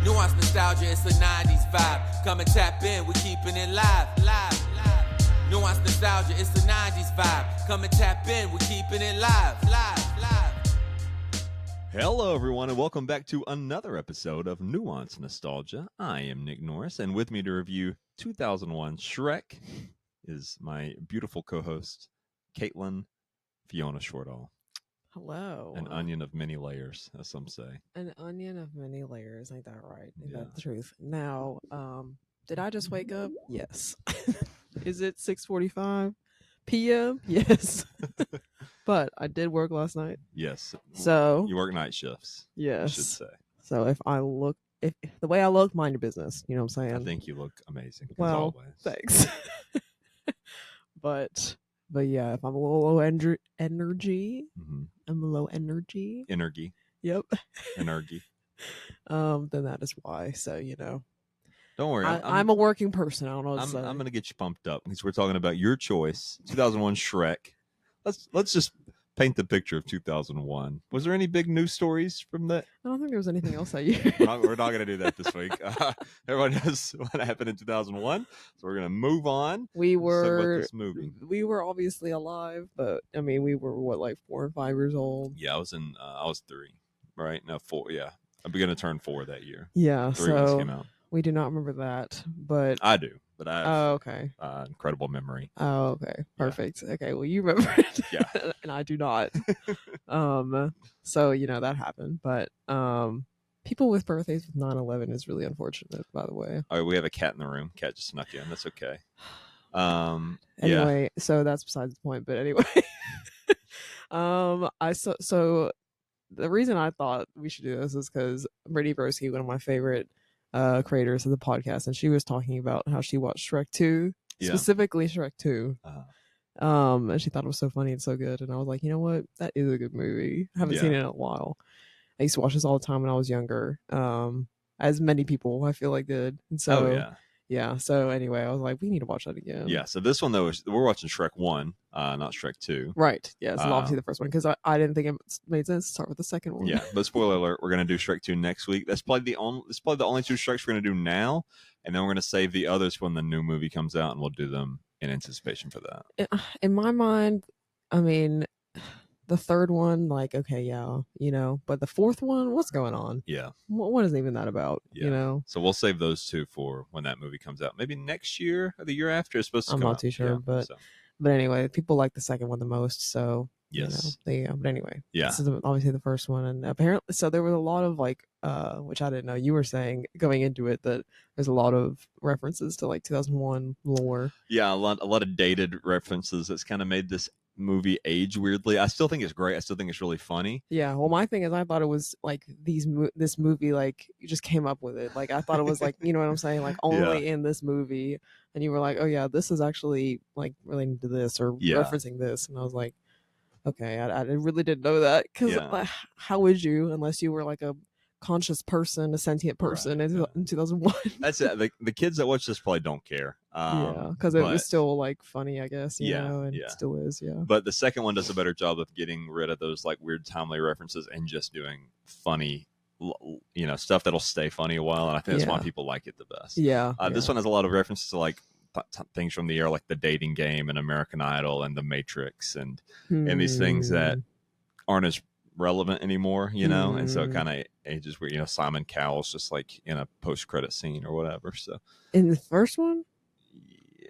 Nuanced nostalgia, it's a 90s vibe. Come and tap in, we keeping it live. Nuanced nostalgia, it's a 90s vibe. Come and tap in, we keeping it live. Hello, everyone, and welcome back to another episode of Nuanced Nostalgia. I am Nick Norris, and with me to review 2001 Shrek is my beautiful co-host, Caitlin Fiona Shortall. Hello. An onion of many layers, as some say. An onion of many layers. Ain't that right? Ain't that the truth? Now, did I just wake up? Yes. Is it 6:45 p.m.? Yes. But I did work last night. Yes. So you work night shifts. Yes. I should say. So if the way I look, mind your business. You know what I'm saying? I think you look amazing. Well, as always. Thanks. But yeah, if I'm a little low energy, I'm a low energy. Energy. Yep. Energy. Then that is why. So don't worry. I'm a working person. I don't know. I'm going to get you pumped up because we're talking about your choice, 2001 Shrek. Let's just paint the picture of 2001. Was there any big news stories from that? I don't think there was anything else that year. We're not going to do that this week. Everyone knows what happened in 2001, so we're going to move on. We were obviously alive, but I mean, we were like 4 or 5 years old. Yeah, I was 3, right? No, 4. Yeah, I began to turn 4 that year. Yeah, 3 ones came out. We do not remember that, but I do. But I have okay. Incredible memory. Oh, okay. Perfect. Yeah. Okay, well, you remember it. Yeah. And I do not. So, that happened. But people with birthdays with 9/11 is really unfortunate, by the way. All right, we have a cat in the room. Cat just snuck in. That's okay. Anyway, so that's besides the point. But anyway, so the reason I thought we should do this is because Brittany Broski, one of my favorite creators of the podcast, and she was talking about how she watched Shrek 2, specifically Shrek 2. And she thought it was so funny and so good, and I was like, you know what, that is a good movie. I haven't seen it in a while. I used to watch this all the time when I was younger, as many people I feel like did, and so so anyway, I was like, we need to watch that again. Yeah, so this one though, we're watching Shrek 1, not Shrek 2. Right. Yeah, it's obviously the first one, because I didn't think it made sense to start with the second one. Yeah, but spoiler alert, we're going to do Shrek 2 next week. That's probably the only 2 Shreks we're going to do now, and then we're going to save the others when the new movie comes out, and we'll do them in anticipation for that. In my mind, I mean, the third one, like, okay, but the fourth one, what's going on? Yeah. What is even that about? Yeah. So we'll save those 2 for when that movie comes out. Maybe next year or the year after. It's supposed to come out. I'm not too sure, but anyway, people like the second one the most, so yes. But anyway, yeah. This is obviously the first one, and apparently, so there was a lot of like, which I didn't know. You were saying going into it that there's a lot of references to like 2001 lore. Yeah, a lot of dated references that's kind of made this movie age weirdly. I still think it's great. I still think it's really funny. Yeah, well, my thing is, I thought it was like this movie, like, you just came up with it. Like, I thought it was like, you know what I'm saying, like, only in this movie, and you were like, oh yeah, this is actually like relating to this or referencing this, and I was like, okay, I really didn't know that, because how would you, unless you were like a conscious person, a sentient person in 2001. That's it. The kids that watch this probably don't care. Because it was still like funny, I guess. You know, and it still is. Yeah. But the second one does a better job of getting rid of those like weird timely references and just doing funny, stuff that'll stay funny a while. And I think that's why people like it the best. Yeah. This one has a lot of references to like things from the era, like the dating game and American Idol and the Matrix and these things that aren't as relevant anymore, and so it kind of ages where Simon Cowell's just like in a post-credit scene or whatever. So in the first one,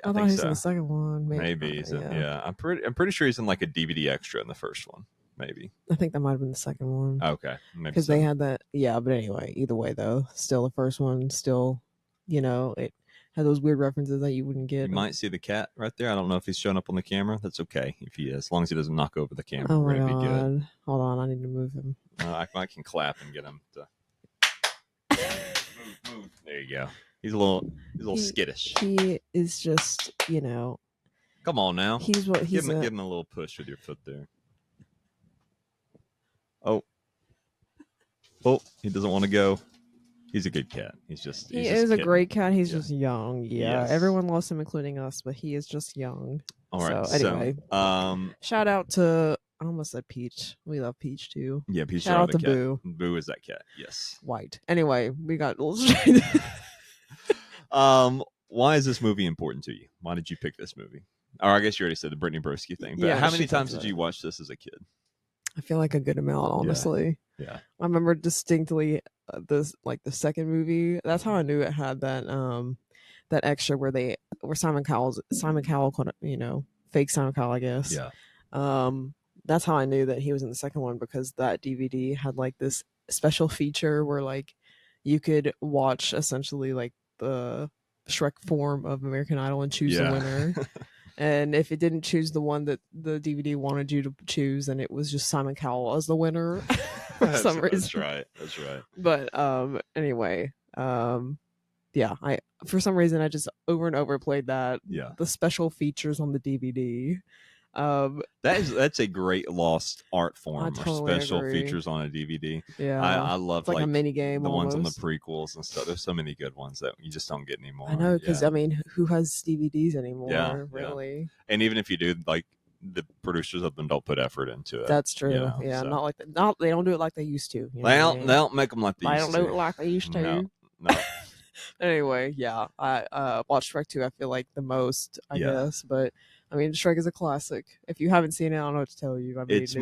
I thought think he was so. in the second one. Maybe I'm pretty sure he's in like a DVD extra in the first one. Maybe I think that might have been the second one. Okay, because they had that. Yeah, but anyway, either way though, still the first one, still, it had those weird references that you wouldn't get. You might see the cat right there. I don't know if he's showing up on the camera. That's okay if he is, as long as he doesn't knock over the camera. Oh we're my gonna be God. good. Hold on, I need to move him. I can clap and get him to move. There you go. He's a little skittish. He is just, Come on now. He's what he's. Give him a little push with your foot there. Oh, he doesn't want to go. He's a good cat. He is a great cat. He's just young. Yeah, yes. Everyone loves him, including us, but he is just young. All right. So anyway, so, shout out to almost said Peach. We love Peach too. Yeah, Peach Shout out the to cat. Boo. Boo is that cat. Yes. White. Anyway, we got illustrated. Why is this movie important to you? Why did you pick this movie? Or I guess you already said the Brittany Broski thing. But Yeah, how she many times talked did about you watch this as a kid? I feel like a good amount, honestly. Yeah. I remember distinctly this like the second movie. That's how I knew it had that extra where Simon Cowell, fake Simon Cowell, I guess. Yeah. That's how I knew that he was in the second one, because that DVD had like this special feature where like you could watch essentially like the Shrek form of American Idol and choose the winner. And if it didn't choose the one that the DVD wanted you to choose, then it was just Simon Cowell as the winner for some reason. That's right. But anyway, yeah, for some reason I just over and over played that. Yeah. The special features on the DVD. That's a great lost art form, or special agree. features on a DVD. Yeah, I love it's like a mini game. The almost. ones on the prequels and stuff. There's so many good ones that you just don't get anymore. I know, because I mean, who has DVDs anymore? Yeah, really. Yeah. And even if you do, like, the producers of them don't put effort into it. That's true. You know, yeah, so. not like that. Not they don't do it like they used to. They don't make them like they used to. They don't do it like they used to. No. Anyway, yeah, I watched Shrek 2. I feel like the most, I guess, but I mean, Shrek is a classic. If you haven't seen it, I don't know what to tell you. I mean, it's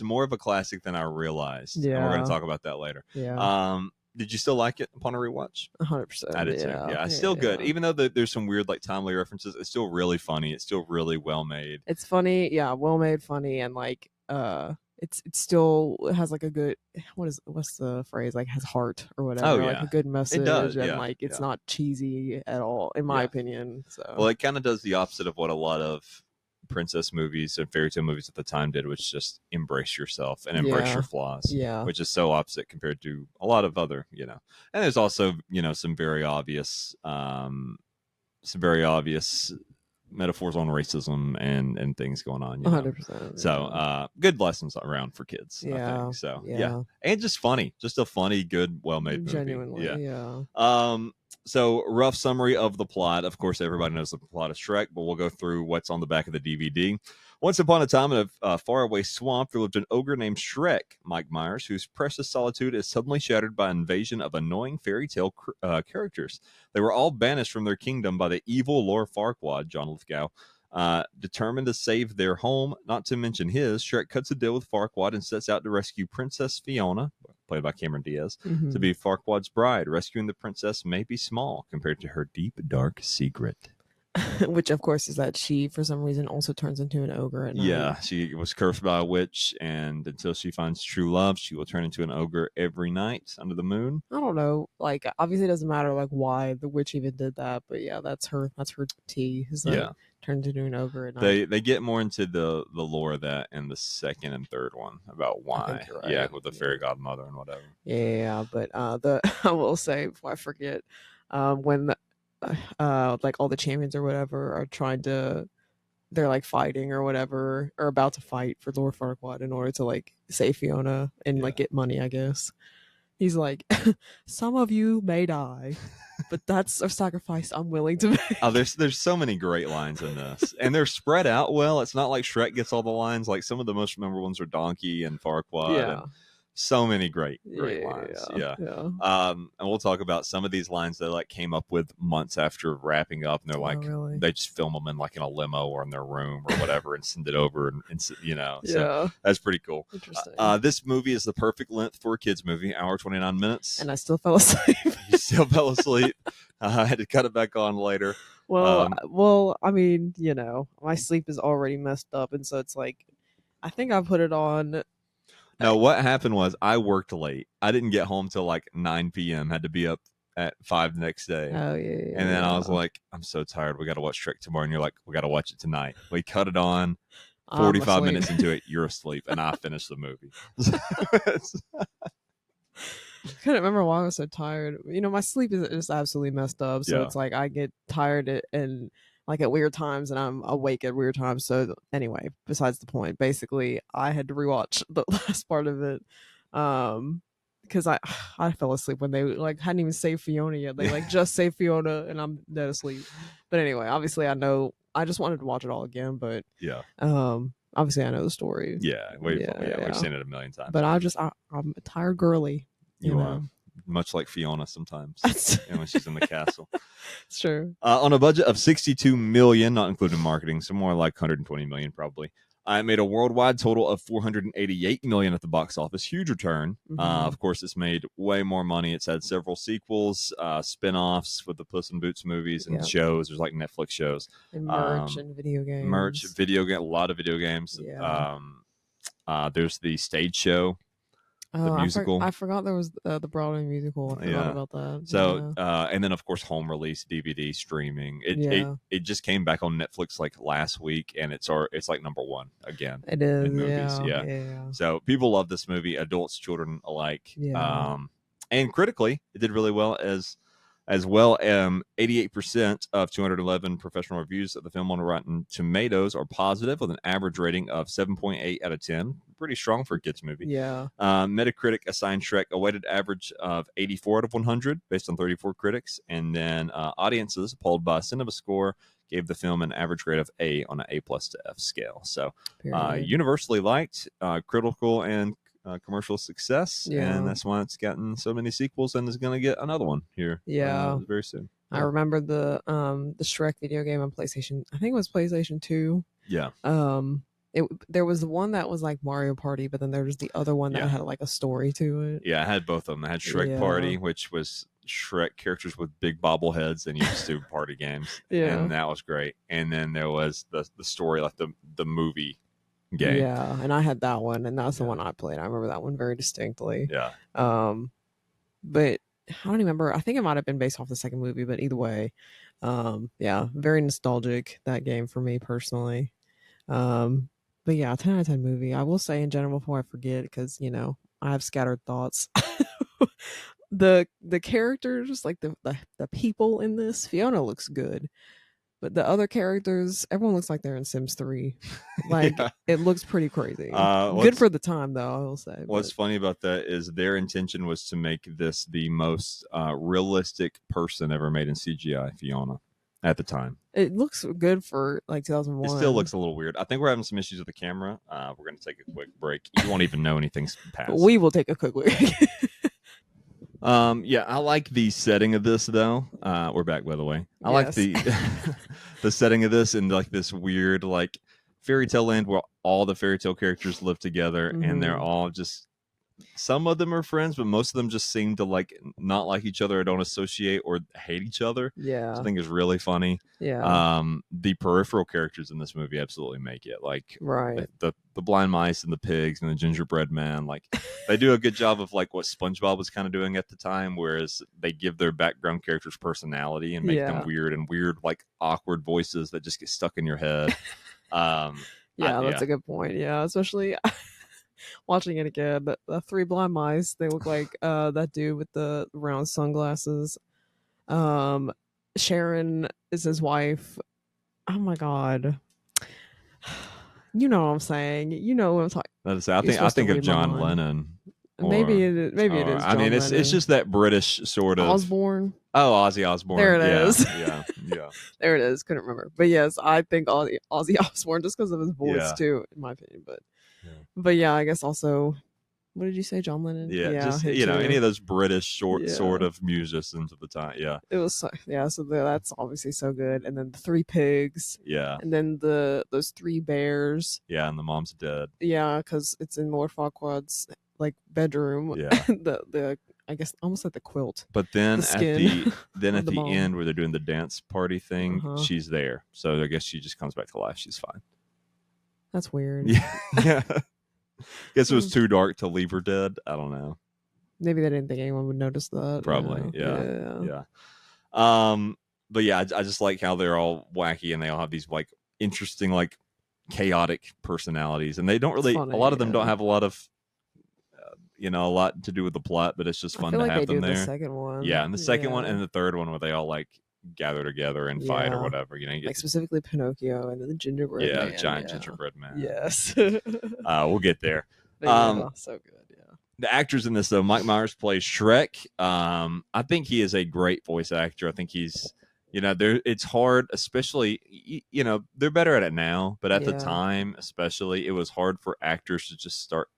more of a classic than I realized. Yeah, and we're going to talk about that later. Yeah. Did you still like it upon a rewatch? 100%. I did too. Yeah, it's still good. Even though there's some weird like timely references, it's still really funny. It's still really well made. It's funny, yeah, well made, funny, and like it still has like a good what's the phrase, like has heart or whatever. Oh, yeah. Like a good message. It does, and like it's not cheesy at all, in my opinion. So well, it kind of does the opposite of what a lot of princess movies and fairy tale movies at the time did, which just embrace yourself and embrace your flaws, which is so opposite compared to a lot of other, and there's also some very obvious metaphors on racism and things going on, 100%. So good lessons around for kids, I think. So and just funny, just a funny, good, well-made movie. Genuinely, So rough summary of the plot. Of course, everybody knows the plot of Shrek, but we'll go through what's on the back of the DVD. Once upon a time, in a faraway swamp, there lived an ogre named Shrek, Mike Myers, whose precious solitude is suddenly shattered by an invasion of annoying fairy tale characters. They were all banished from their kingdom by the evil Lord Farquaad, John Lithgow. Determined to save their home, not to mention his, Shrek cuts a deal with Farquaad and sets out to rescue Princess Fiona, played by Cameron Diaz, to be Farquaad's bride. Rescuing the princess may be small compared to her deep, dark secret. Which, of course, is that she, for some reason, also turns into an ogre at night. Yeah, she was cursed by a witch, and until she finds true love, she will turn into an ogre every night under the moon. I don't know. Like, obviously, it doesn't matter like why the witch even did that, but yeah, that's her tea. Is like, turned into an ogre at night. They get more into the lore of that in the second and third one about why. Right. Yeah, with the fairy godmother and whatever. Yeah, but I will say before I forget, when like all the champions or whatever are they're like fighting or whatever, or about to fight for Lord Farquaad in order to like save Fiona and like get money, I guess. He's like, some of you may die, but that's a sacrifice I'm willing to make. Oh, there's so many great lines in this, and they're spread out well. It's not like Shrek gets all the lines. Like some of the most memorable ones are Donkey and Farquaad. And so many great lines. And we'll talk about some of these lines that like came up with months after wrapping up, and they're like, they just film them in like in a limo or in their room or whatever and send it over, and so that's pretty cool. Interesting. This movie is the perfect length for a kids movie, hour 29 minutes, and I still fell asleep. You still fell asleep. I had to cut it back on later. Well, I mean, my sleep is already messed up, and so it's like, I think I put it on. No, what happened was I worked late. I didn't get home till like 9 p.m. Had to be up at 5 the next day. Oh, yeah. And then I was like, I'm so tired. We got to watch Shrek tomorrow. And you're like, we got to watch it tonight. We cut it on. 45 minutes into it, you're asleep. And I finished the movie. I couldn't remember why I was so tired. My sleep is just absolutely messed up. So it's like I get tired and like at weird times, and I'm awake at weird times. So anyway, besides the point, basically I had to rewatch the last part of it because I fell asleep when they like hadn't even saved Fiona yet. They like just saved Fiona and I'm dead asleep. But anyway, obviously I know I just wanted to watch it all again, but obviously I know the story. Yeah, we've seen it a million times. But I'm a tired girly. You are much like Fiona sometimes, and when she's in the castle. It's true. On a budget of $62 million, not including marketing, so more like $120 million probably. I made a worldwide total of $488 million at the box office. Huge return. Of course, it's made way more money. It's had several sequels, spin-offs with the Puss in Boots movies and shows. There's like Netflix shows. And merch and video games. A lot of video games. Yeah. There's the stage show. The musical. I forgot there was the Broadway musical. I forgot about that. So, and then of course, home release, DVD, streaming. It just came back on Netflix like last week, and it's like number one again. It is. In movies. Yeah. So people love this movie, adults, children alike. Yeah. And critically, it did really well as well. 88% of 211 professional reviews of the film on Rotten Tomatoes are positive, with an average rating of 7.8 out of 10. Pretty strong for a kids movie. Yeah. Metacritic assigned Shrek a weighted average of 84 out of 100 based on 34 critics, and then audiences polled by CinemaScore gave the film an average grade of A on an A+ to F scale. So universally liked, critical and commercial success, and that's why it's gotten so many sequels and is going to get another one here very soon. I remember the Shrek video game on PlayStation. I think it was PlayStation 2. Yeah. There was the one that was like Mario Party, but then there was the other one that had like a story to it. Yeah, I had both of them. I had Shrek Party, which was Shrek characters with big bobbleheads, and you just do party games. And that was great. And then there was the story, like the movie game. Yeah, and I had that one, and that's the one I played. I remember that one very distinctly. Yeah. But I don't remember. I think it might have been based off the second movie, but either way, very nostalgic, that game for me personally. But yeah, 10 out of 10 movie. I will say in general before I forget, because I have scattered thoughts. The characters, like the people in this, Fiona looks good. But the other characters, everyone looks like they're in Sims 3. Like, it looks pretty crazy. Good for the time, though, I will say. What's funny about that is their intention was to make this the most realistic person ever made in CGI, Fiona, at the time. It looks good for, like, 2001. It still looks a little weird. I think we're having some issues with the camera. We're going to take a quick break. You won't even know anything's passed. We will take a quick break. I like the setting of this though. We're back, by the way. I like the the setting of this and like this weird like fairy tale land where all the fairy tale characters live together and they're all just, some of them are friends, but most of them just seem to like not like each other or don't associate or hate each other. Yeah. Which I think is really funny. Yeah. The peripheral characters in this movie absolutely make it. Like the blind mice and the pigs and the gingerbread man. Like they do a good job of like what SpongeBob was kind of doing at the time, whereas they give their background characters personality and make them weird like awkward voices that just get stuck in your head. That's a good point. Yeah, especially watching it again, the three blind mice, they look like that dude with the round sunglasses. Sharon is his wife. Oh my god. You know what I'm saying. You know what I'm talking. I think of John Lennon. Maybe it is. John I mean, it's just that British sort of Osborne. Oh, Ozzy Osbourne. There it is. Yeah. There it is. Couldn't remember, but yes, I think Ozzy Osbourne just because of his voice too, in my opinion. But yeah, I guess also, what did you say, John Lennon? Yeah, just any of those British sort of musicians at the time. Yeah, it was so that's obviously so good. And then the three pigs. Yeah, and then those three bears. Yeah, and the mom's dead. Yeah, because it's in Lord Farquaad's like bedroom. Yeah, the I guess almost like the quilt. But then at the end where they're doing the dance party thing, she's there. So I guess she just comes back to life. She's fine. That's weird. Yeah. Guess it was too dark to leave her dead. I don't know. Maybe they didn't think anyone would notice that. Probably. Yeah. But yeah, I just like how they're all wacky and they all have these like interesting, like chaotic personalities, and they don't really. A lot of them don't have a lot of. A lot to do with the plot, but it's just fun to have them there. The second one. Yeah, and the second one and the third one where they all like gather together and fight or whatever. You get specifically Pinocchio and then the gingerbread man. The giant gingerbread man. Yes. We'll get there. So good. Yeah. The actors in this, though, Mike Myers plays Shrek. I think he is a great voice actor. I think he's, You know, it's hard, especially, you know, they're better at it now, but at the Yeah. time, especially, it was hard for actors to just start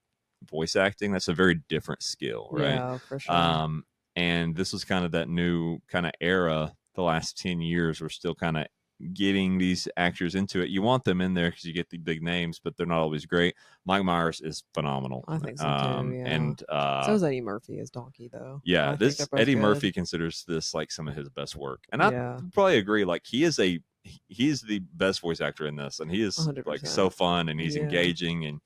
voice acting. That's a very different skill, right? Yeah, for sure. And this was kind of that new kind of era. The last 10 years, we're still kind of getting these actors into it. You want them in there because you get the big names, but they're not always great. Mike Myers is phenomenal. I think so too. Yeah. And So is Eddie Murphy as Donkey, though. yeah, I think they're both Eddie good. Murphy considers this like some of his best work, and Yeah. I probably agree. Like he is the best voice actor in this, and he is 100%. like so fun, and he's Yeah. engaging, and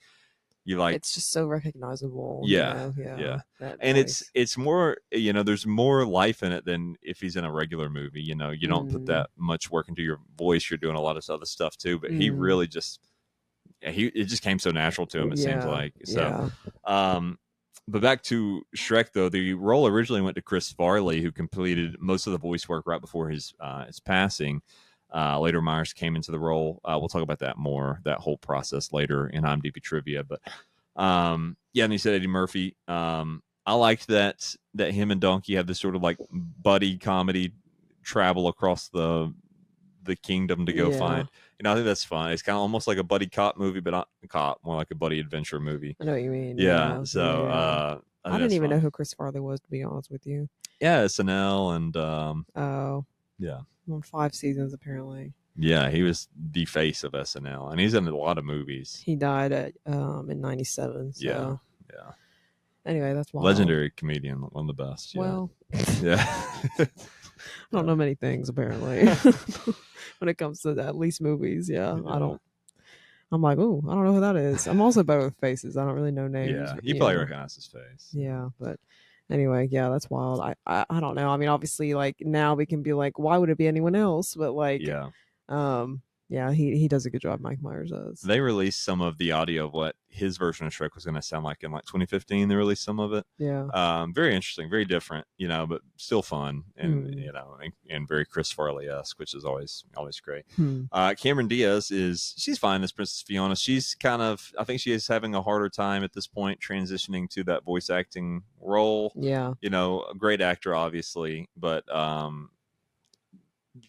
you like It's just so recognizable. yeah, you know? yeah. That And voice. it's more, you know, there's more life in it than if he's in a regular movie. You know, you don't put that much work into your voice. You're doing a lot of other stuff too, but he really just it just came so natural to him. It seems like so. But back to Shrek, though, the role originally went to Chris Farley, who completed most of the voice work right before his passing. Later, Myers came into the role. We'll talk about that more, that whole process later in IMDb trivia. But yeah, and he said Eddie Murphy. I liked that him and Donkey have this sort of like buddy comedy travel across the kingdom to go find. You know, I think that's fun. It's kind of almost like a buddy cop movie, but not a cop, more like a buddy adventure movie. I know what you mean. Yeah. So I didn't even know who Chris Farley was, to be honest with you. Yeah, SNL and yeah, on 5 seasons apparently. Yeah, he was the face of SNL, and he's in a lot of movies. He died at in 97. So. Yeah. Anyway, that's wild. Legendary comedian, one of the best. Yeah. Well, yeah. I don't know many things apparently when it comes to at least movies. Yeah, I don't. I'm like, ooh, I don't know who that is. I'm also better with faces. I don't really know names. Yeah, you probably recognize his face. Yeah, but anyway, yeah, that's wild. I don't know. I mean, obviously, like now we can be like, why would it be anyone else? But like, yeah, he does a good job. Mike Myers does. They released some of the audio of what his version of Shrek was going to sound like in like 2015. They released some of it. Yeah. Very interesting, very different, you know, but still fun, and you know, and very Chris Farley-esque, which is always great. Cameron Diaz she's fine as Princess Fiona. She's kind of, I think she is having a harder time at this point transitioning to that voice acting role. Yeah. You know, a great actor, obviously, but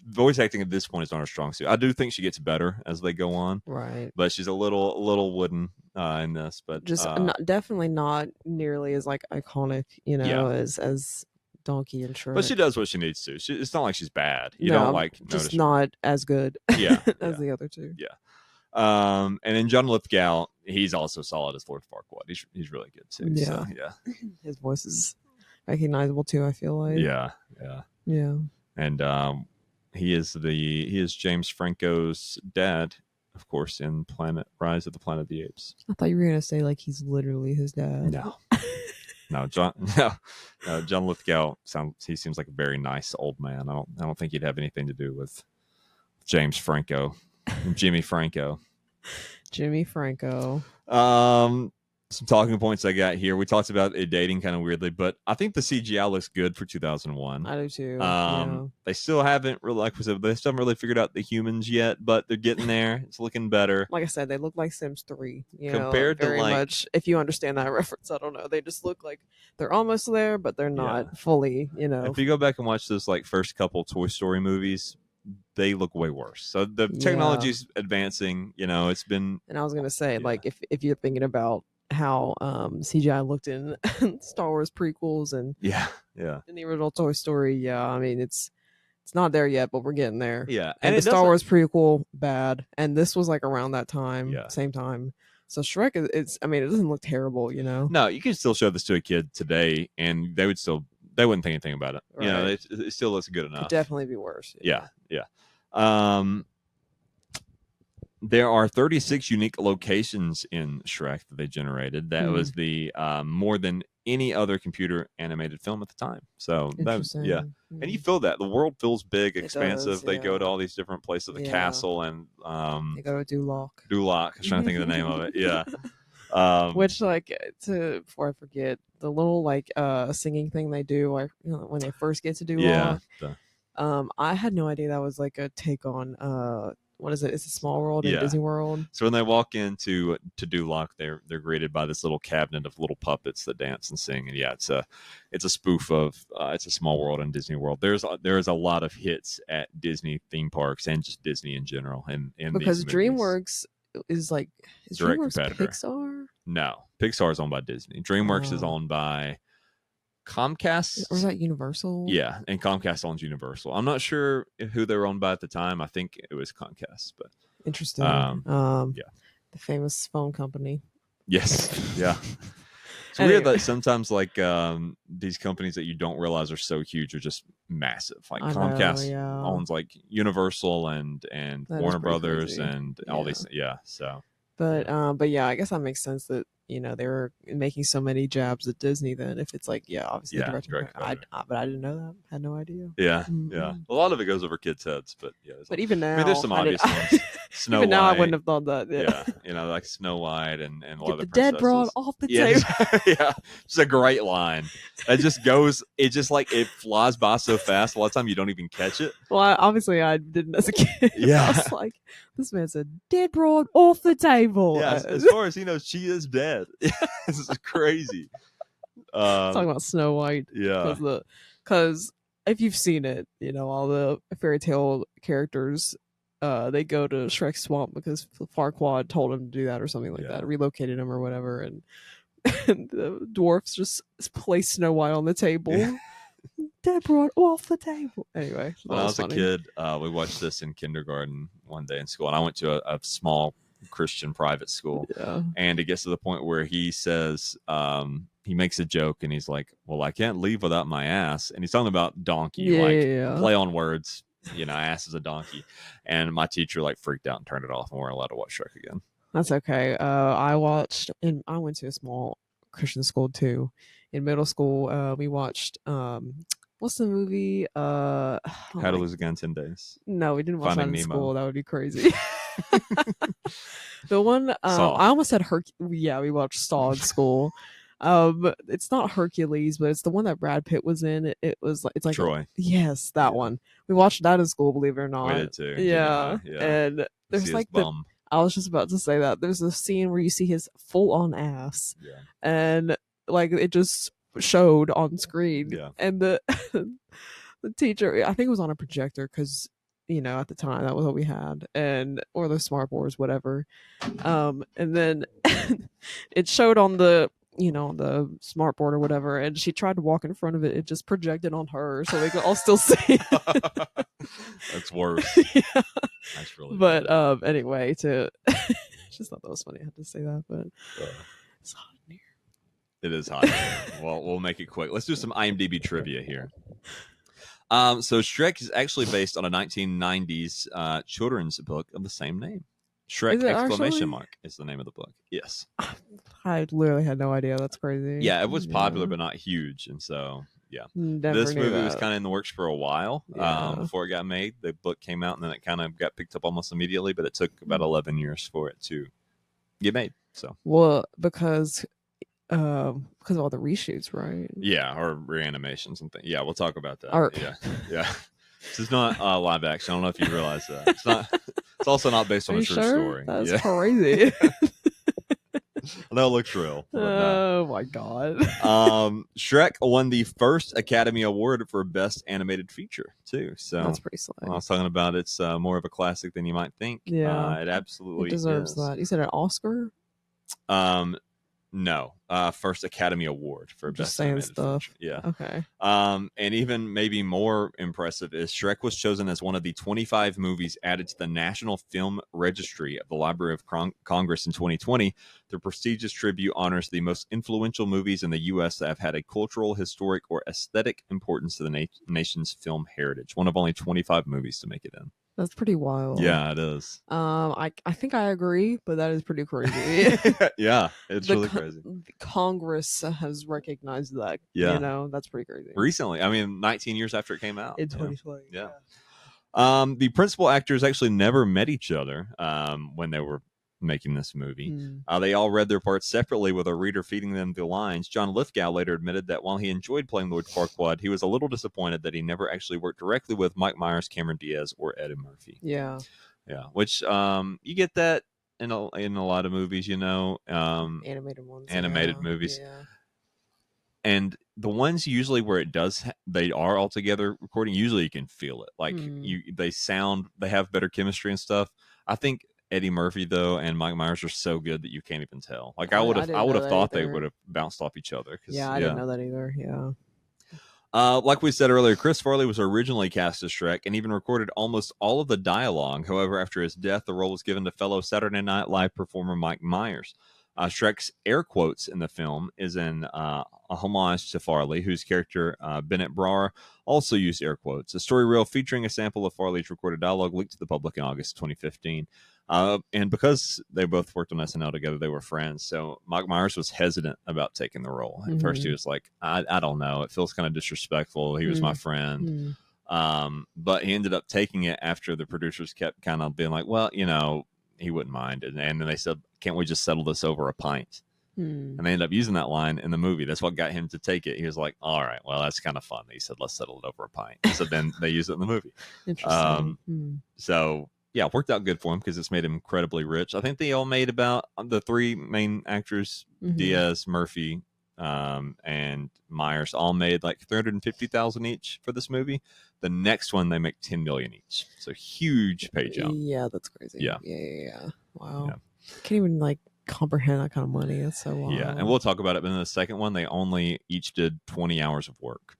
voice acting at this point is not her strong suit. I do think she gets better as they go on, right? But she's a little wooden in this, but just definitely not nearly as like iconic, you know, as Donkey and Shrek. But she does what she needs to. It's not like she's bad. You don't like just not as good. Yeah, as the other two. Yeah. And then John Lithgow, he's also solid as Lord Farquaad. He's really good too. Yeah, so, yeah. His voice is recognizable too. I feel like. Yeah. And he is James Franco's dad, of course, in Rise of the Planet of the Apes. I thought you were gonna say like he's literally his dad. No, John Lithgow seems like a very nice old man. I don't think he'd have anything to do with James Franco, Jimmy Franco. Jimmy Franco. Some talking points I got here. We talked about it dating kind of weirdly, but I think the CGI looks good for 2001. I do too. They still haven't really, like we said, they still haven't really figured out the humans yet, but they're getting there. It's looking better. Like I said, they look like Sims 3. Compared to very much. If you understand that reference, I don't know. They just look like they're almost there, but they're not fully. If you go back and watch those like first couple Toy Story movies, they look way worse. So the technology's advancing. It's been. And I was gonna say, like, if you're thinking about how CGI looked in Star Wars prequels and in the original Toy Story, I mean it's not there yet, but we're getting there. And the Star Wars prequel bad, and this was like around that time, same time. So Shrek it doesn't look terrible, No, you can still show this to a kid today, and they wouldn't think anything about it. Right. It still looks good enough. Could definitely be worse. Yeah. There are 36 unique locations in Shrek that they generated. That was the more than any other computer animated film at the time. So that was, and you feel that the world feels big, expansive. They go to all these different places, the castle, and they go to Duloc. I was trying to think of the name of it. Yeah. Which, like, before I forget, the little like singing thing they do, like when they first get to Duloc. I had no idea that was like a take on what is it? It's a Small World in Yeah. Disney World. So when they walk into to Duloc, they're greeted by this little cabinet of little puppets that dance and sing. And yeah, it's a spoof of It's a Small World in Disney World. There's a lot of hits at Disney theme parks and just Disney in general. And Because these movies. DreamWorks is Direct DreamWorks competitor. Pixar? No, Pixar is owned by Disney. DreamWorks is owned by Comcast. Or is that Universal? Yeah, and Comcast owns Universal. I'm not sure who they were owned by at the time. I think it was Comcast, but Interesting. yeah, the famous phone company. yes, yeah. It's Anyway. weird that sometimes like these companies that you don't realize are so huge are just massive. Like Comcast owns like Universal and That Warner is pretty Brothers crazy. and all these. Yeah, so. But yeah, I guess that makes sense that they were making so many jabs at Disney. Then if it's like obviously the director, but I didn't know that. Had no idea. Yeah, yeah. A lot of it goes over kids' heads, but yeah. But even now, I mean, there's some obvious ones. Snow even White. now, I wouldn't have thought that. Yeah, like Snow White and a lot of the dead broad off the table. Yeah, it's a great line. It just goes. It just it flies by so fast. A lot of time you don't even catch it. Well, obviously I didn't as a kid. Yeah, I was like, this man said dead broad off the table. Yeah, as far as he knows, she is dead. This is crazy. Talking about Snow White. Yeah, because if you've seen it, all the fairy tale characters, they go to Shrek's swamp because Farquaad told him to do that or something like that, relocated him or whatever, and the dwarfs just place Snow White on the table. Yeah. Dead broad off the table. Anyway, when I was a kid, we watched this in kindergarten one day in school, and I went to a small Christian private school. Yeah. And it gets to the point where he says, he makes a joke, and he's like, "Well, I can't leave without my ass," and he's talking about donkey, play on words. Ass is a donkey, and my teacher freaked out and turned it off, and we're allowed to watch Shrek again. That's okay. I went to a small Christian school too. In middle school, we watched what's the movie? How to Lose a Guy in 10 Days. No, we didn't watch Finding that in Nemo. school. That would be crazy. The one I almost said Yeah, we watched Saw in school. It's not Hercules, but it's the one that Brad Pitt was in. It's like Troy. Yes, that one. We watched that in school, believe it or not. We did too. Yeah. Yeah. And there's bum. I was just about to say that. There's a scene where you see his full on ass. Yeah. And it just showed on screen. Yeah. And the teacher, I think it was on a projector because at the time that was what we had, or the smart boards, whatever. And then it showed on the the smart board or whatever, and she tried to walk in front of it. It just projected on her, so they could all still see it. That's worse. Yeah. That's really. But anyway, just thought that was funny. I had to say that, but it's hot in here. It is hot. Well, we'll make it quick. Let's do some IMDb trivia here. So Shrek is actually based on a 1990s children's book of the same name. Shrek exclamation mark is the name of the book. Yes. I literally had no idea. That's crazy. Yeah, it was popular but not huge, and so Never this knew movie that. was kind of in the works for a while before it got made. The book came out, and then it kind of got picked up almost immediately, but it took about 11 years for it to get made. So because of all the reshoots, right? Yeah, or reanimations and things. Yeah, we'll talk about that. Or- Yeah. This is not live action. I don't know if you realize that. It's not. It's also not based on Are a you true sure? story. That's crazy. I know it looks real. But Oh my god. Shrek won the first Academy Award for Best Animated Feature too. So That's pretty slick. I was talking about it's more of a classic than you might think. Yeah. It absolutely It deserves is. that. You said an Oscar? No, first Academy Award for Just Best saying Animated stuff. Feature. Yeah. Okay. And even maybe more impressive is Shrek was chosen as one of the 25 movies added to the National Film Registry of the Library of Congress in 2020. The prestigious tribute honors the most influential movies in the U.S. that have had a cultural, historic, or aesthetic importance to the nation's film heritage. One of only 25 movies to make it in. That's pretty wild. Yeah, it is. I think I agree, but that is pretty crazy. Yeah, it's really crazy. Congress has recognized that. Yeah. That's pretty crazy. Recently, 19 years after it came out. In 2020. Yeah. The principal actors actually never met each other when they were making this movie. They all read their parts separately with a reader feeding them the lines. John Lithgow later admitted that while he enjoyed playing Lord Farquaad, he was a little disappointed that he never actually worked directly with Mike Myers, Cameron Diaz, or Eddie Murphy. Yeah. Yeah. Which you get that in a lot of movies, Animated ones. animated Yeah. movies. Yeah. And the ones usually where it does they are all together recording, usually you can feel it. Like they have better chemistry and stuff. I think Eddie Murphy though and Mike Myers are so good that you can't even tell. Like I would didn't have know that thought they either. would have bounced off each other. Yeah, I didn't know that either. Yeah. Like we said earlier, Chris Farley was originally cast as Shrek and even recorded almost all of the dialogue. However, after his death, the role was given to fellow Saturday Night Live performer Mike Myers. Shrek's air quotes in the film is a homage to Farley, whose character Bennett Brower also used air quotes. A story reel featuring a sample of Farley's recorded dialogue leaked to the public in August 2015. And because they both worked on SNL together, they were friends. So Mike Myers was hesitant about taking the role. At first, he was like, I don't know. It feels kind of disrespectful. He was my friend. But he ended up taking it after the producers kept kind of being like, well, he wouldn't mind. And then they said, can't we just settle this over a pint? And they ended up using that line in the movie. That's what got him to take it. He was like, all right, well, that's kind of fun. He said, let's settle it over a pint. So then they used it in the movie. Interesting. So yeah, it worked out good for him because it's made him incredibly rich. I think they all made about the three main actors, Diaz, Murphy, and Myers, all made like $350,000 each for this movie. The next one they make $10 million each. So huge pay jump. Yeah, that's crazy. Yeah. Wow. Yeah. Can't even like comprehend that kind of money. That's so wild. Yeah, and we'll talk about it. But in the second one, they only each did 20 hours of work.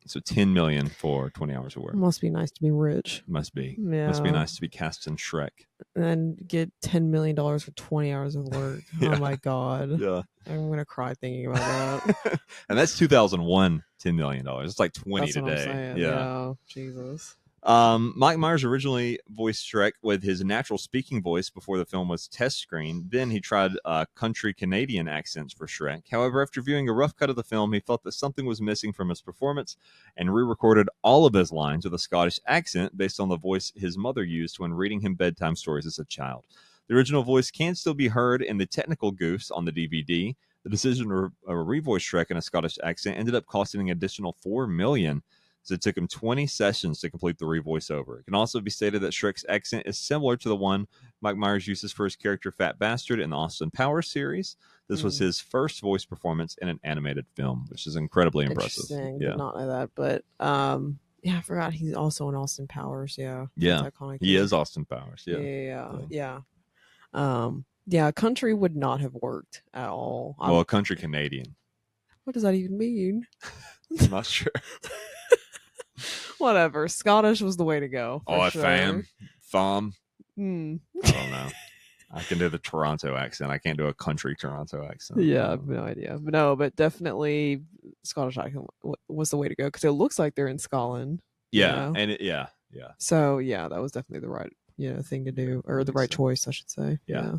So $10 million for 20 hours of work. Must be nice to be rich. Must be. Yeah. Must be nice to be cast in Shrek. And get $10 million for 20 hours of work. Yeah. Oh my God. Yeah. I'm going to cry thinking about that. And that's 2001, $10 million. It's like 20 That's what today. I'm saying. Yeah. Jesus. Mike Myers originally voiced Shrek with his natural speaking voice before the film was test screened. Then he tried country Canadian accents for Shrek. However, after viewing a rough cut of the film, he felt that something was missing from his performance and re-recorded all of his lines with a Scottish accent based on the voice his mother used when reading him bedtime stories as a child. The original voice can still be heard in the technical goofs on the DVD. The decision to revoice Shrek in a Scottish accent ended up costing an additional $4 million. So it took him 20 sessions to complete the revoiceover. It can also be stated that Shrek's accent is similar to the one Mike Myers uses for his character Fat Bastard in the Austin Powers series. This was his first voice performance in an animated film, which is incredibly impressive. Interesting. Yeah. Did not know that. But yeah, I forgot he's also in Austin Powers. Yeah. Yeah. That's iconic. He is Austin Powers. Yeah. Yeah, country would not have worked at all. Well, country Canadian. What does that even mean? I'm not sure. Whatever. Scottish was the way to go. Oh, sure. fam. Thumb. I don't know. I can do the Toronto accent. I can't do a country Toronto accent. Yeah, I have no idea. But no, but definitely Scottish accent was the way to go because it looks like they're in Scotland. Yeah, and yeah. So yeah, that was definitely the right thing to do, or the right choice, I should say. Yeah.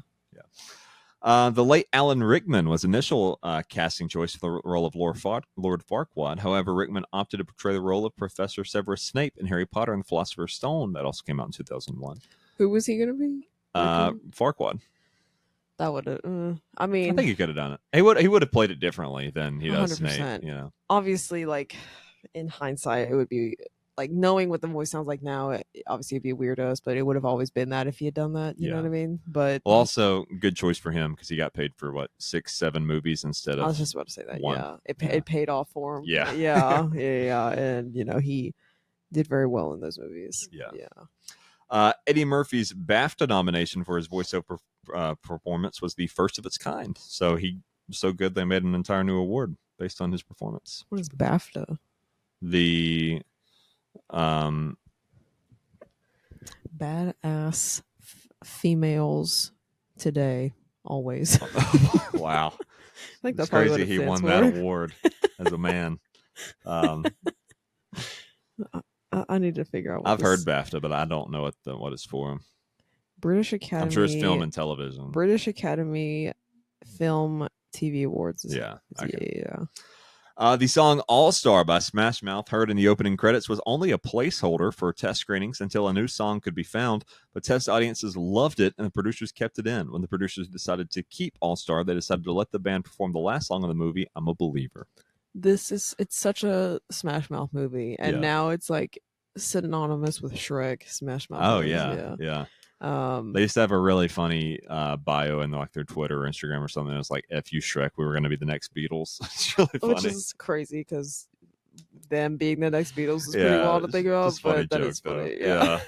The late Alan Rickman was initial casting choice for the role of Lord Farquaad. However, Rickman opted to portray the role of Professor Severus Snape in Harry Potter and the Philosopher's Stone. That also came out in 2001. Who was he going to be? Farquaad. That would have. I think he could have done it. He would have played it differently than he does 100%. Snape. Obviously, like in hindsight, it would be like knowing what the voice sounds like now. Obviously, it'd be weird to us, but it would have always been that if he had done that. You know what I mean? But also good choice for him because he got paid for 6-7 movies instead of. I was just about to say that. 1. Yeah, it paid off for him. Yeah, and he did very well in those movies. Eddie Murphy's BAFTA nomination for his voiceover performance was the first of its kind. So he was so good they made an entire new award based on his performance. What is BAFTA? The badass females today always. Wow. I think that's crazy he won that award as a man. I need to figure out. I've heard BAFTA, but I don't know what it's for. British Academy. I'm sure it's film and television. British Academy Film TV Awards. Yeah. Okay. Yeah. The song All Star by Smash Mouth, heard in the opening credits, was only a placeholder for test screenings until a new song could be found, but test audiences loved it and the producers kept it in. When the producers decided to keep All Star, they decided to let the band perform the last song of the movie, I'm a Believer. It's such a Smash Mouth movie, and now it's like synonymous with Shrek. Smash Mouth. Oh is, yeah. They used to have a really funny bio in like their Twitter or Instagram or something. It was like, "F you, Shrek. We were going to be the next Beatles." It's really funny. Which is crazy because them being the next Beatles is pretty wild to think about. But that is funny. Yeah.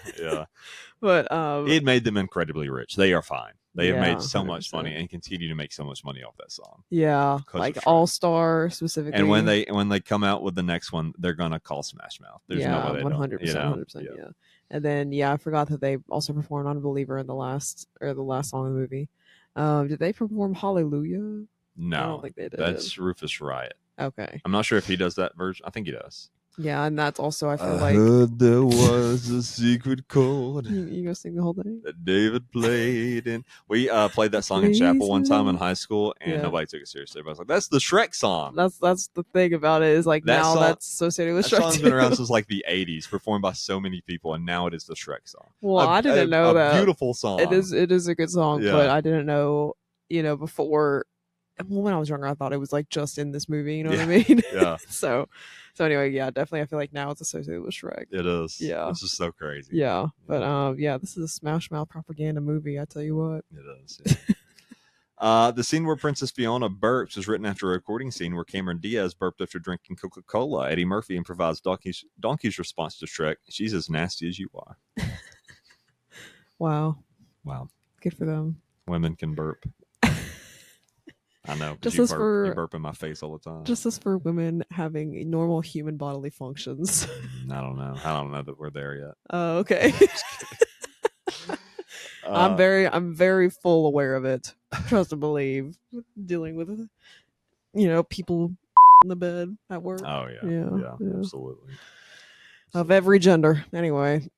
But It made them incredibly rich. They are fine. They have made so 100%. much money and continue to make so much money off that song. Yeah, like All Star specifically. And when they come out with the next one, they're gonna call Smash Mouth. There's no way they 100%, don't. You know? 100%. Yeah. And then I forgot that they also performed "Unbeliever" in the last song of the movie. Did they perform "Hallelujah"? No, I don't think they did. That's Rufus Riot. Okay. I'm not sure if he does that version. I think he does. Yeah, and that's also I feel I heard there was a secret chord you go sing the whole thing. that David played, and we played that song in chapel one time in high school, and nobody took it seriously. Everybody was like, "That's the Shrek song." That's the thing about it is like now that's associated with Shrek. That song's been around since like the '80s, performed by so many people, and now it is the Shrek song. Well, I didn't know that. Beautiful song. It is a good song, but I didn't know. Before when I was younger, I thought it was like just in this movie. You know what I mean? Yeah. So anyway, definitely. I feel like now it's associated with Shrek. It is. Yeah. It's just so crazy. Yeah. But this is a Smash Mouth propaganda movie. I tell you what. It is. Yeah. The scene where Princess Fiona burps was written after a recording scene where Cameron Diaz burped after drinking Coca-Cola. Eddie Murphy improvised Donkey's response to Shrek. She's as nasty as you are. Wow. Good for them. Women can burp. I know. Just you as you burp in my face all the time. Just as for women having normal human bodily functions. I don't know that we're there yet. Oh, okay. I'm very full aware of it. Trust and believe. Dealing with people in the bed at work. Oh yeah, absolutely. Of every gender. Anyway.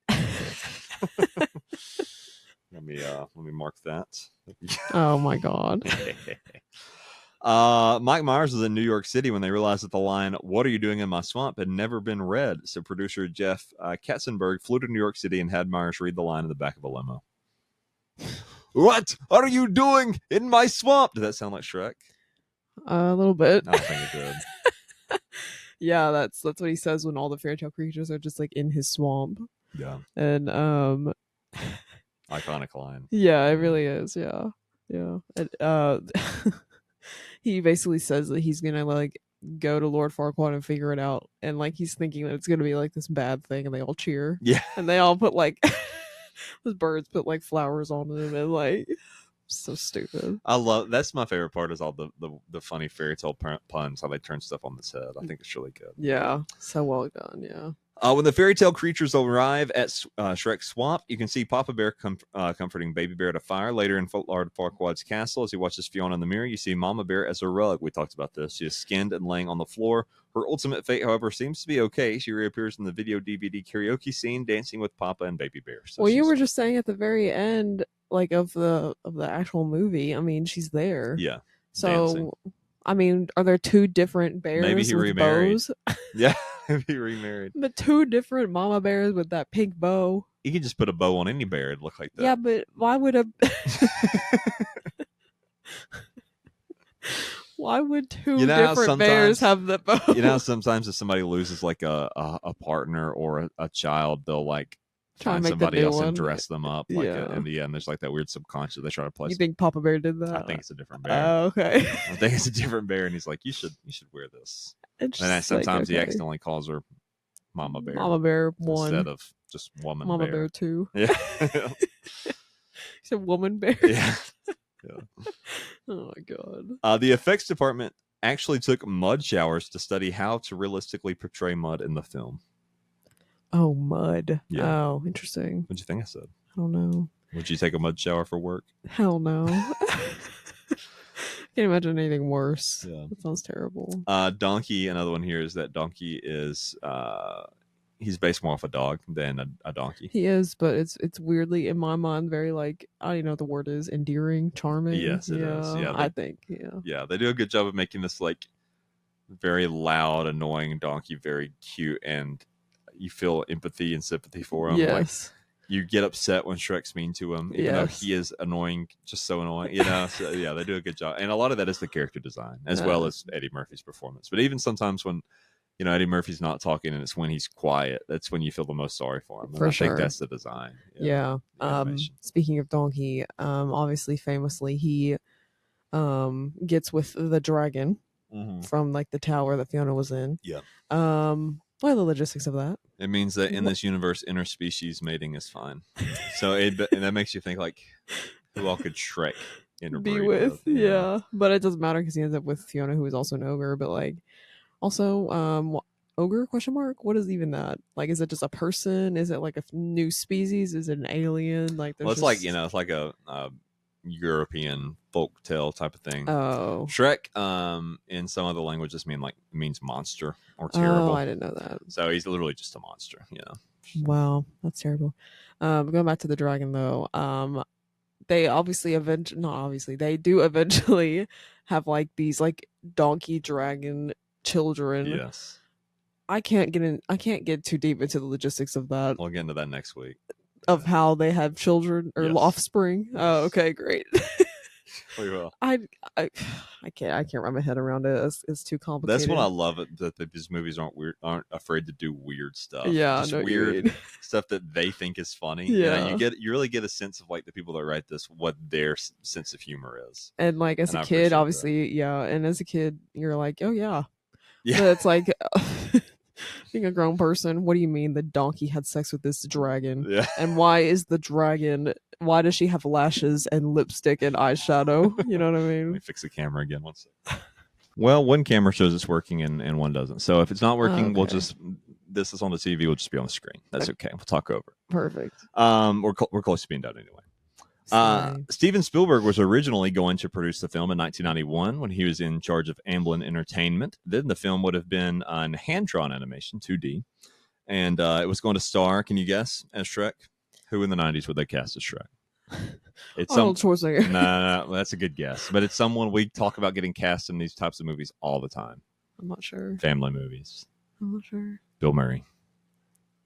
Let me mark that. Oh my God. Mike Myers was in New York City when they realized that the line "What are you doing in my swamp?" had never been read. So producer Jeff Katzenberg flew to New York City and had Myers read the line in the back of a limo. What are you doing in my swamp? Did that sound like Shrek? A little bit. I don't think it did. Yeah, that's what he says when all the fairy tale creatures are just like in his swamp. Yeah. And iconic line. Yeah, it really is. Yeah. And, he basically says that he's gonna like go to Lord Farquaad and figure it out, and like he's thinking that it's gonna be like this bad thing, and they all cheer. Yeah. And they all put like those birds put like flowers on them, and like so stupid. That's my favorite part is all the funny fairy tale puns, how they turn stuff on its head. I think it's really good. Yeah, so well done. Yeah. When the fairy tale creatures arrive at Shrek's swamp, you can see Papa Bear comforting Baby Bear at a fire. Later in Lord Farquaad's castle, as he watches Fiona in the mirror, you see Mama Bear as a rug. We talked about this. She is skinned and laying on the floor. Her ultimate fate, however, seems to be okay. She reappears in the video DVD karaoke scene, dancing with Papa and Baby Bear. So well, you were just saying at the very end, like of the actual movie. I mean, she's there. Yeah. So. Dancing. I mean, are there two different bears? Maybe he with remarried. Bows? Yeah, maybe he remarried. But two different mama bears with that pink bow. You could just put a bow on any bear; it'd look like that. Yeah, but why would why would two different bears have the bow? You know, sometimes if somebody loses like a partner or a child, they'll like find somebody else and dress them up. Like in the end, there's like that weird subconscious they try to play. You think Papa Bear did that? I think it's a different bear. Oh, okay. I think it's a different bear, and he's like, you should wear this. And sometimes he accidentally calls her Mama Bear. Mama Bear 1 instead of just Woman Mama Bear. Bear 2. Yeah. He said Woman Bear. Yeah. Oh my God. The effects department actually took mud showers to study how to realistically portray mud in the film. Oh, mud. Yeah. Oh, interesting. What'd you think I said? I don't know. Would you take a mud shower for work? Hell no. Can't imagine anything worse. Yeah. That sounds terrible. Donkey, another one here is that Donkey is he's based more off a dog than a donkey. He is, but it's weirdly in my mind very like, I don't even know what the word is, endearing, charming. Yes, it is. Yeah, I think. Yeah, they do a good job of making this like very loud, annoying donkey very cute, and you feel empathy and sympathy for him. Yes. Like, you get upset when Shrek's mean to him, even though he is annoying, just so annoying, you know? So, yeah, they do a good job. And a lot of that is the character design, as well as Eddie Murphy's performance. But even sometimes when Eddie Murphy's not talking, and it's when he's quiet. That's when you feel the most sorry for him. And For I sure. think that's the design. Yeah. The animation. Speaking of Donkey, obviously, famously, he gets with the dragon from like the tower that Fiona was in. Yeah. What are the logistics of that? It means that in this universe, interspecies mating is fine. So and that makes you think like, who all could Shrek interbreed Be with, yeah. But it doesn't matter because he ends up with Fiona, who is also an ogre. But like, also, ogre question mark? What is even that? Like, is it just a person? Is it like a new species? Is it an alien? Like, there's Well, it's like it's like a European folk tale type of thing. Oh, Shrek, in some other languages means monster or terrible. Oh, I didn't know that. So he's literally just a monster. Wow, that's terrible. Going back to the dragon though, they obviously they do eventually have like these like donkey dragon children. Yes. I can't get too deep into the logistics of that. We'll get into that next week. Of how they have children or offspring. Yes. Oh, okay, great. We will. I can't wrap my head around it. It's too complicated. That's when I love it that these movies aren't afraid to do weird stuff. Yeah, just weird stuff that they think is funny. Yeah, you really get a sense of like the people that write this, what their sense of humor is. And like as a kid, obviously, and as a kid, you're like, oh yeah. But it's like being a grown person, what do you mean the donkey had sex with this dragon? Yeah. And why does she have lashes and lipstick and eyeshadow? You know what I mean? Let me fix the camera again one second. Well, one camera shows it's working and one doesn't. So if it's not working, we'll just this is on the TV, we'll just be on the screen. That's okay. We'll talk over. Perfect. We're close to being done anyway. Steven Spielberg was originally going to produce the film in 1991 when he was in charge of Amblin Entertainment. Then the film would have been on hand-drawn animation, 2D. And it was going to star, can you guess, as Shrek? Who in the 90s would they cast as Shrek? It's Arnold Schwarzenegger. No, that's a good guess. But it's someone we talk about getting cast in these types of movies all the time. I'm not sure. Family movies. I'm not sure. Bill Murray.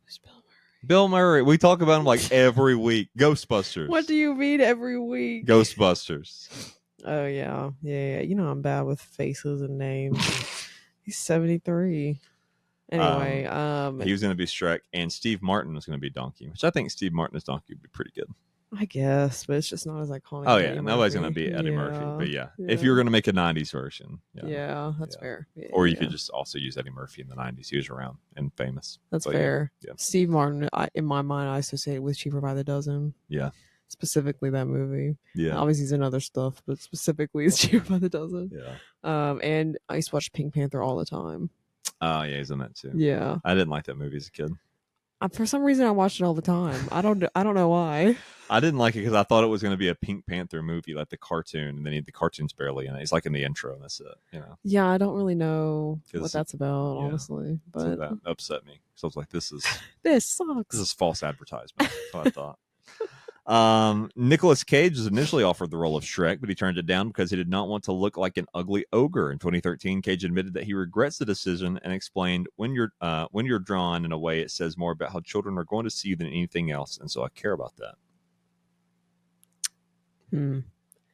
Who's Bill Murray? Bill Murray. We talk about him like every week. Ghostbusters. What do you mean every week? Ghostbusters. Oh, yeah. You know I'm bad with faces and names. He's 73. Anyway, he was going to be Shrek, and Steve Martin was going to be Donkey, which I think Steve Martin as Donkey would be pretty good. I guess, but it's just not as iconic. Oh yeah, nobody's going to be Eddie Murphy, but yeah, if you were going to make a '90s version, that's fair. Yeah, or you could just also use Eddie Murphy in the '90s. He was around and famous. That's fair. Yeah. Steve Martin, in my mind, I associate with Cheaper by the Dozen. Yeah, specifically that movie. Yeah, obviously he's in other stuff, but specifically it's Cheaper by the Dozen. Yeah. And I used to watch Pink Panther all the time. Oh yeah, he's in that too. Yeah, I didn't like that movie as a kid. For some reason, I watched it all the time. I don't know why. I didn't like it because I thought it was going to be a Pink Panther movie, like the cartoon, and then the cartoon's barely in it. He's like in the intro, and that's it. Yeah, I don't really know what that's about, honestly. But so that upset me. So I was like, this sucks. This is false advertisement. That's what I thought. Nicolas Cage was initially offered the role of Shrek, but he turned it down because he did not want to look like an ugly ogre. In 2013, Cage admitted that he regrets the decision and explained, when you're drawn in a way, it says more about how children are going to see you than anything else, and so I care about that.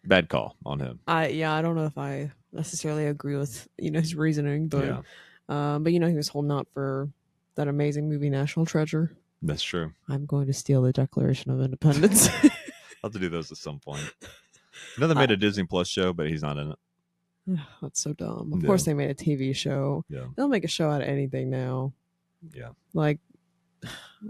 Bad call on him. I don't know if I necessarily agree with his reasoning, but but he was holding out for that amazing movie National Treasure. That's true. I'm going to steal the Declaration of Independence. I'll have to do those at some point. They made a Disney Plus show, but he's not in it. That's so dumb. Of course they made a TV show. Yeah. They'll make a show out of anything now. Yeah. Like,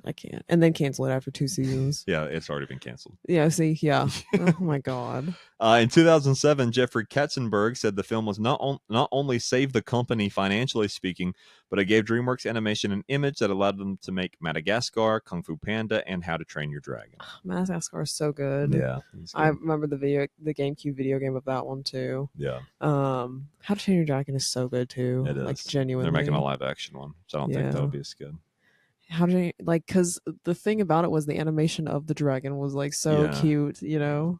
I can't. And then cancel it after 2 seasons. Yeah, it's already been canceled. Yeah, see? Yeah. Oh, my God. In 2007, Jeffrey Katzenberg said the film was not only saved the company financially speaking, but it gave DreamWorks Animation an image that allowed them to make Madagascar, Kung Fu Panda, and How to Train Your Dragon. Madagascar is so good. Yeah. I remember the GameCube video game of that one, too. Yeah. How to Train Your Dragon is so good, too. It is. Like, genuinely. They're making a live action one, so I don't think that'll be as good. How did because the thing about it was the animation of the dragon was like so cute, We gotta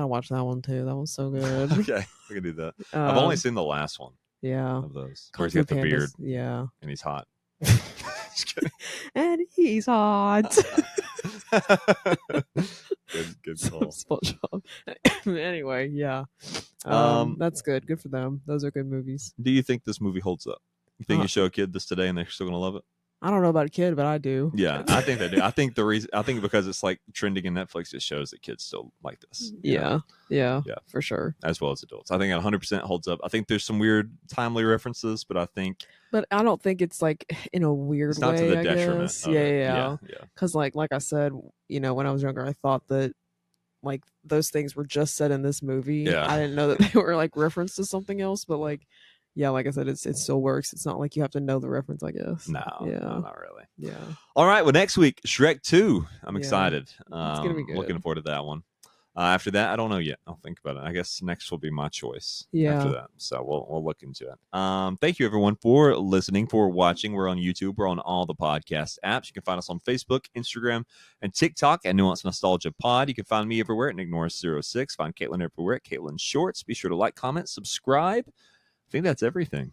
watch that one too. That one's so good. Okay, we can do that. I've only seen the last one. Yeah, of those. Where he's got the beard. Yeah, and he's hot. Just kidding. And he's hot. good call. SpongeBob. Anyway, yeah. That's good. Good for them. Those are good movies. Do you think this movie holds up? You think you show a kid this today and they're still gonna love it? I don't know about a kid, but I do. Yeah, I think they do. I think because it's like trending in Netflix, it shows that kids still like this. Yeah, for sure. As well as adults. I think it 100% holds up. I think there's some weird timely references, but I don't think it's like in a weird way. Not to the detriment. Guess. Yeah. Because like I said, when I was younger, I thought that like those things were just said in this movie. Yeah. I didn't know that they were like referenced to something else, but like. Yeah, like I said, it still works. It's not like you have to know the reference, I guess. No, not really. Yeah. All right. Well, next week, Shrek 2. I'm excited. It's gonna be good. Looking forward to that one. After that, I don't know yet. I'll think about it. I guess next will be my choice. Yeah. After that, so we'll look into it. Thank you everyone for listening, for watching. We're on YouTube. We're on all the podcast apps. You can find us on Facebook, Instagram, and TikTok at Nuanced Nostalgia Pod. You can find me everywhere at NickNorris06. Find Caitlin everywhere at Caitlin Shorts. Be sure to like, comment, subscribe. I think that's everything.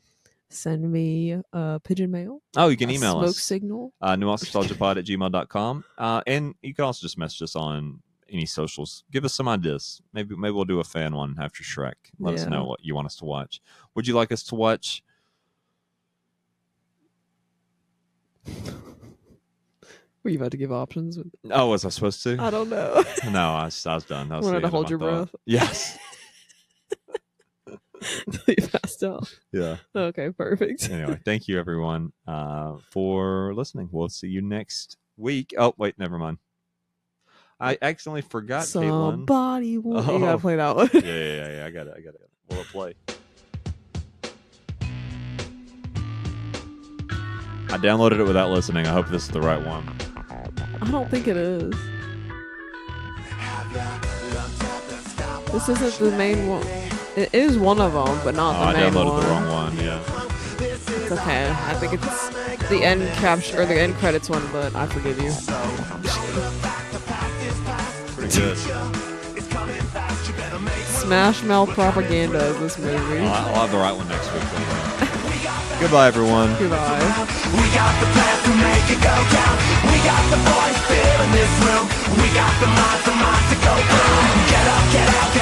Send me pigeon mail. Oh, you can email smoke us. Signal. nuancednostalgiapod@gmail.com. And you can also just message us on any socials. Give us some ideas. Maybe we'll do a fan one after Shrek. Let us know what you want us to watch. Would you like us to watch? Were you about to give options? Oh, was I supposed to? I don't know. No, I was done. That was wanted to hold your breath. Yes. Until you passed out. Yeah. Okay, perfect. Anyway, thank you everyone for listening. We'll see you next week. Oh, wait, never mind. I accidentally forgot, Caitlin. Somebody you gotta play that one. Yeah. I got it. Will it play? I downloaded it without listening. I hope this is the right one. I don't think it is. This isn't the main one. It is one of them, but not the main one. I downloaded the wrong one, yeah. It's okay. I think it's the end capture or the end credits one, but I forgive you. Pretty good. Smash Mouth propaganda is this movie. I'll have the right one next week. Goodbye, everyone. Goodbye. We got the plan to make it go down. We got the boys filling this room. We got the mind to go boom. Get up, get out.